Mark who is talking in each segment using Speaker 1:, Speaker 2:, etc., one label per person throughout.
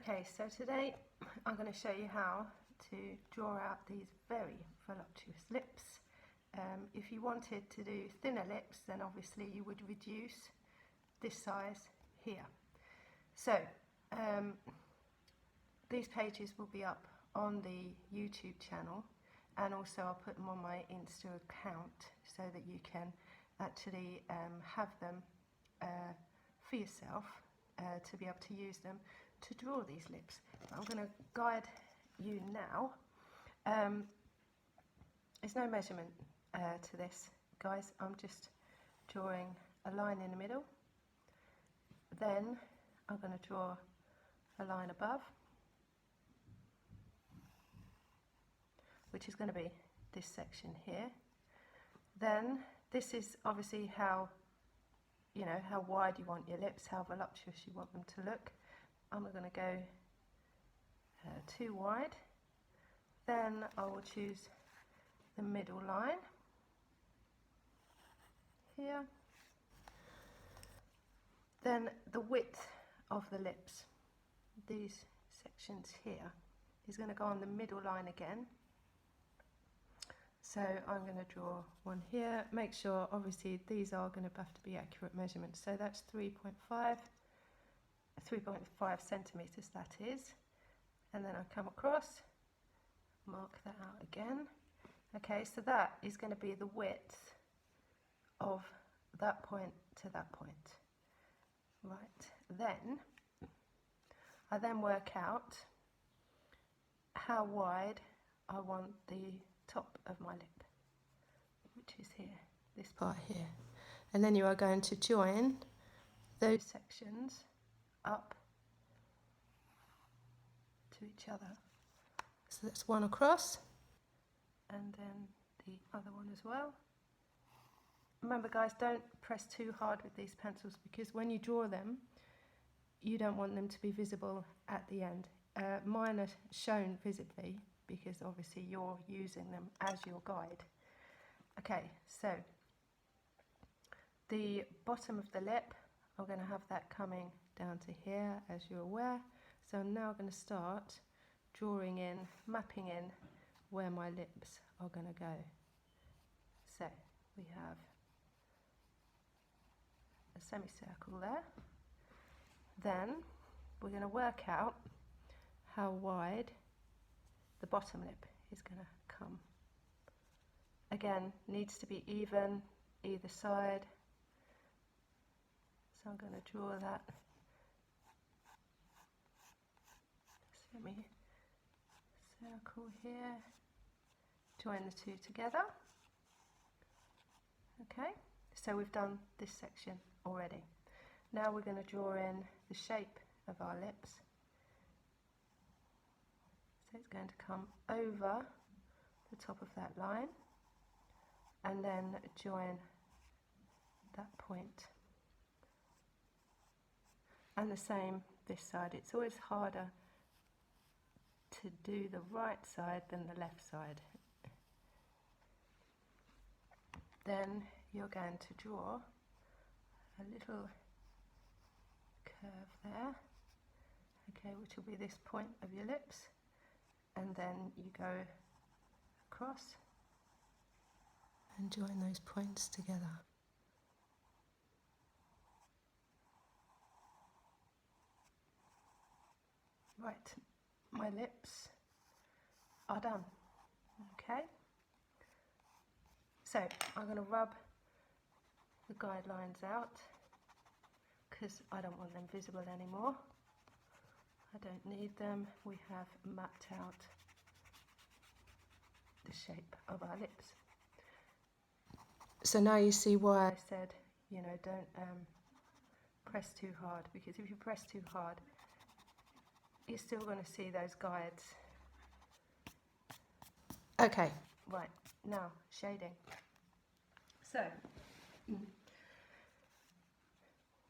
Speaker 1: Okay, so today I'm going to show you how to draw out these very voluptuous lips. If you wanted to do thinner lips, then obviously you would reduce this size here. So these pages will be up on the YouTube channel, and also I'll put them on my Insta account so that you can actually have them for yourself to be able to use them to draw these lips. I'm going to guide you now. There's no measurement to this, guys. I'm just drawing a line in the middle. Then I'm going to draw a line above, which is going to be this section here. Then this is obviously how wide you want your lips, how voluptuous you want them to look. I'm going to go too wide. Then I will choose the middle line here. Then the width of the lips, these sections here, is going to go on the middle line again. So I'm going to draw one here. Make sure, obviously, these are going to have to be accurate measurements. So that's 3.5 centimeters, that is. And then I come across, mark that out again. Okay, so that is going to be the width of that point to that point. Right, then I then work out how wide I want the top of my lip, which is here, this part here. And then you are going to join those sections up to each other. So that's one across, and then the other one as well. Remember, guys, don't press too hard with these pencils, because when you draw them, you don't want them to be visible at the end. Mine are shown visibly because obviously you're using them as your guide. Okay, so the bottom of the lip, I'm going to have that coming down to here, as you're aware. So I'm now going to start drawing in, mapping in where my lips are going to go. So we have a semicircle there. Then we're going to work out how wide the bottom lip is going to come. Again, needs to be even either side. So I'm going to draw that semi-circle here, join the two together. Okay, so we've done this section already. Now we're going to draw in the shape of our lips. So it's going to come over the top of that line and then join that point. And the same this side. It's always harder to do the right side than the left side. Then you're going to draw a little curve there, okay, which will be this point of your lips, and then you go across and join those points together. Right, my lips are done. Okay, so I'm going to rub the guidelines out because I don't want them visible anymore. I don't need them. We have mapped out the shape of our lips. So now you see why I said, don't press too hard, because if you press too hard, you're still going to see those guides. Okay, right, now shading. So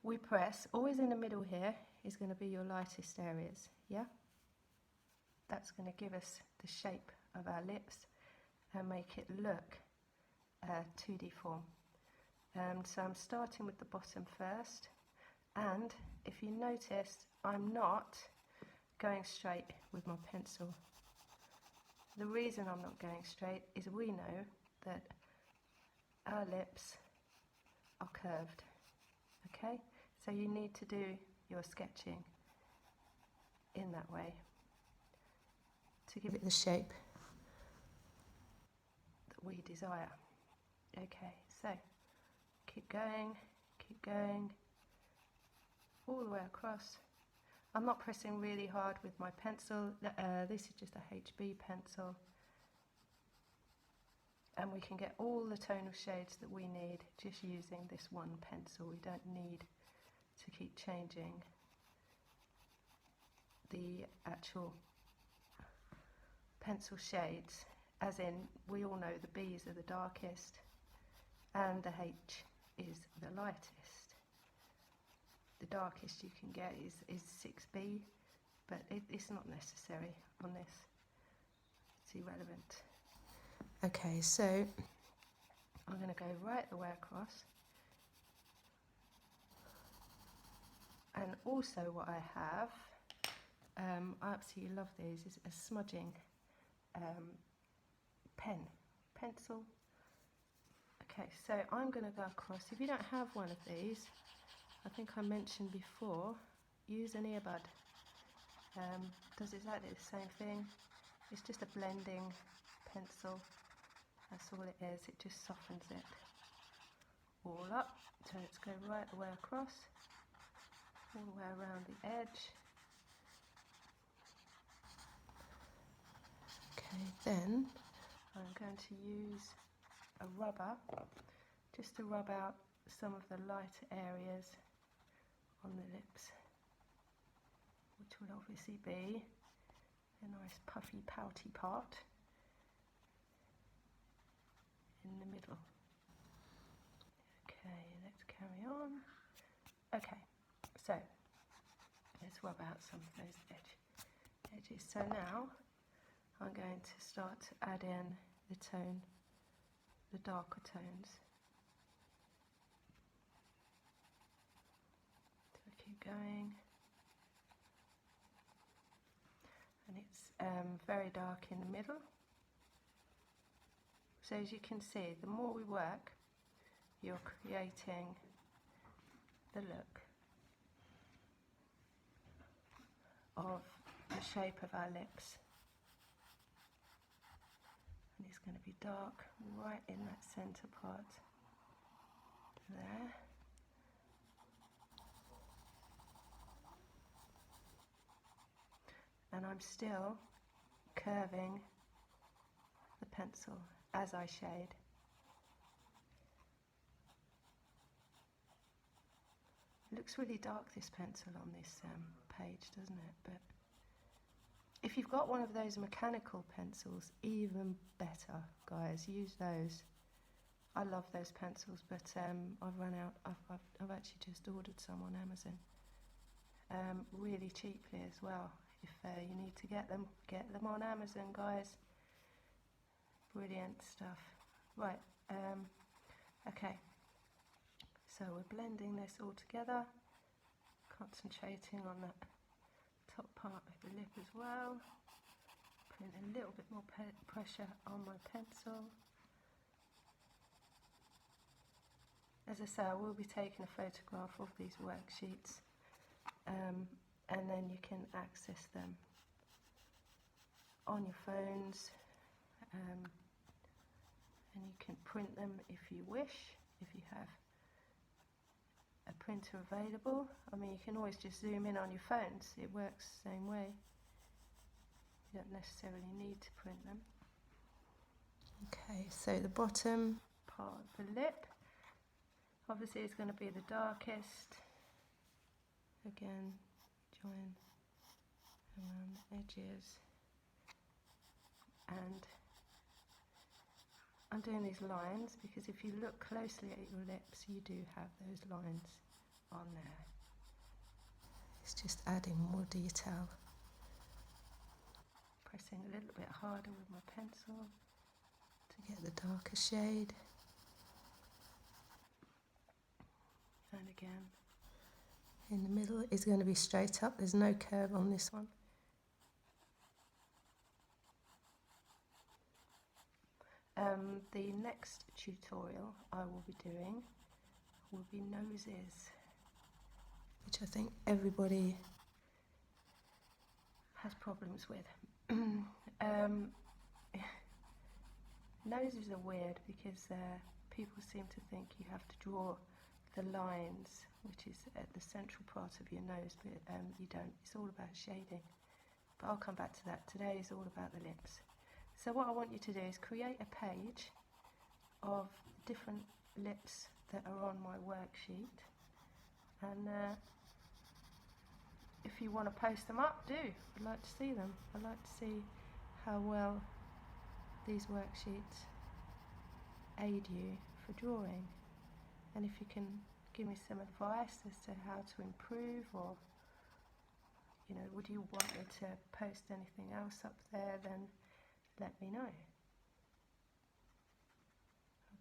Speaker 1: we press, always in the middle here is going to be your lightest areas, yeah? That's going to give us the shape of our lips and make it look 2D form. So I'm starting with the bottom first, and if you notice, I'm not going straight with my pencil. The reason I'm not going straight is we know that our lips are curved, okay? So you need to do your sketching in that way to give it the shape that we desire. Okay, so keep going, all the way across. I'm not pressing really hard with my pencil. This is just a HB pencil. And we can get all the tonal shades that we need just using this one pencil. We don't need to keep changing the actual pencil shades. As in, we all know the B's are the darkest and the H is the lightest. The darkest you can get is 6B, but it's not necessary on this. It's irrelevant. Okay, so I'm going to go right the way across. And also what I have, I absolutely love these, is a smudging pencil. Okay, so I'm going to go across. If you don't have one of these, I think I mentioned before, use an earbud. Does exactly the same thing. It's just a blending pencil. That's all it is. It just softens it all up. So let's go right the way across, all the way around the edge. Okay, then I'm going to use a rubber just to rub out some of the lighter areas on the lips, which will obviously be a nice puffy pouty part in the middle. Okay, let's carry on. Okay, so let's rub out some of those edges. So now I'm going to start to add in the darker tones. So keep going. And it's very dark in the middle. So as you can see, the more we work, you're creating the look of the shape of our lips. And it's going to be dark right in that centre part there. And I'm still curving the pencil as I shade. It looks really dark, this pencil on this page, doesn't it? But if you've got one of those mechanical pencils, even better, guys. Use those. I love those pencils, but I've run out. I've actually just ordered some on Amazon, really cheaply as well. If you need to get them on Amazon, guys. Brilliant stuff. Right. Okay. So we're blending this all together, concentrating on that top part of the lip as well, putting a little bit more pressure on my pencil. As I say, I will be taking a photograph of these worksheets, and then you can access them on your phones, and you can print them if you wish, if you have a printer available. I mean, you can always just zoom in on your phones. It works the same way. You don't necessarily need to print them. Okay, so the bottom part of the lip, obviously is going to be the darkest. Again, join around the edges. And I'm doing these lines because if you look closely at your lips, you do have those lines on there. It's just adding more detail. Pressing a little bit harder with my pencil to get the darker shade. And again, in the middle is going to be straight up. There's no curve on this one. The next tutorial I will be doing will be noses, which I think everybody has problems with. Noses are weird because people seem to think you have to draw the lines, which is at the central part of your nose, but you don't. It's all about shading. But I'll come back to that. Today is all about the lips. So what I want you to do is create a page of different lips that are on my worksheet, and if you want to post them up, do. I'd like to see them. I'd like to see how well these worksheets aid you for drawing, and if you can give me some advice as to how to improve, or would you want me to post anything else up there, then let me know.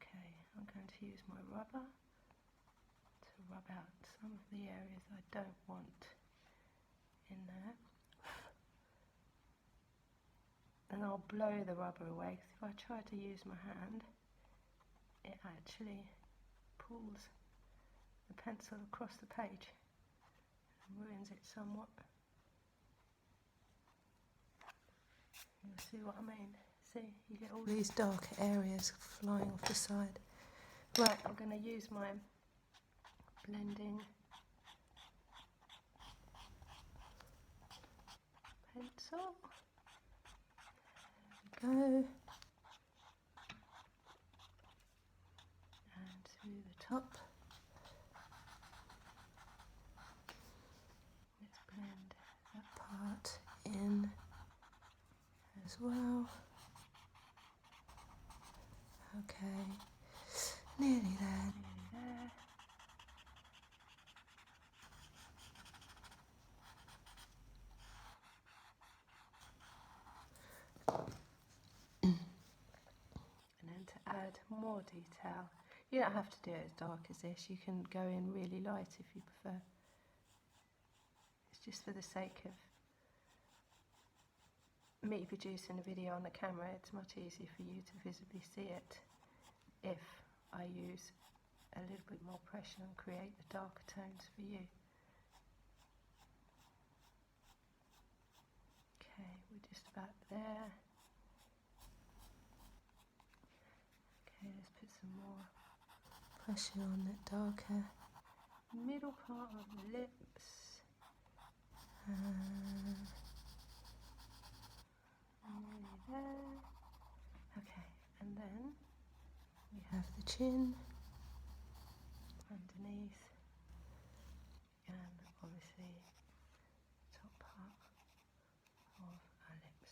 Speaker 1: Okay, I'm going to use my rubber to rub out some of the areas I don't want in there. And I'll blow the rubber away, because if I try to use my hand, it actually pulls the pencil across the page and ruins it somewhat. You'll see what I mean. See, you get all these dark areas flying off the side. Right, I'm going to use my blending pencil. There we go. And to the top. Let's blend that part in as well. Okay, nearly there, nearly there. And then to add more detail, you don't have to do it as dark as this, you can go in really light if you prefer. It's just for the sake of me producing a video on the camera, it's much easier for you to visibly see it if I use a little bit more pressure and create the darker tones for you. Okay, we're just about there. Okay, let's put some more pressure on that darker middle part of the lips. Nearly there. Okay, and then we have the chin underneath, and obviously the top part of our lips.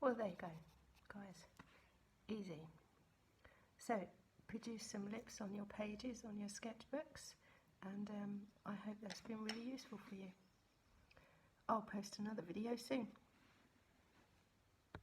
Speaker 1: Well, there you go, guys. Easy. So, produce some lips on your pages, on your sketchbooks, and I hope that's been really useful for you. I'll post another video soon.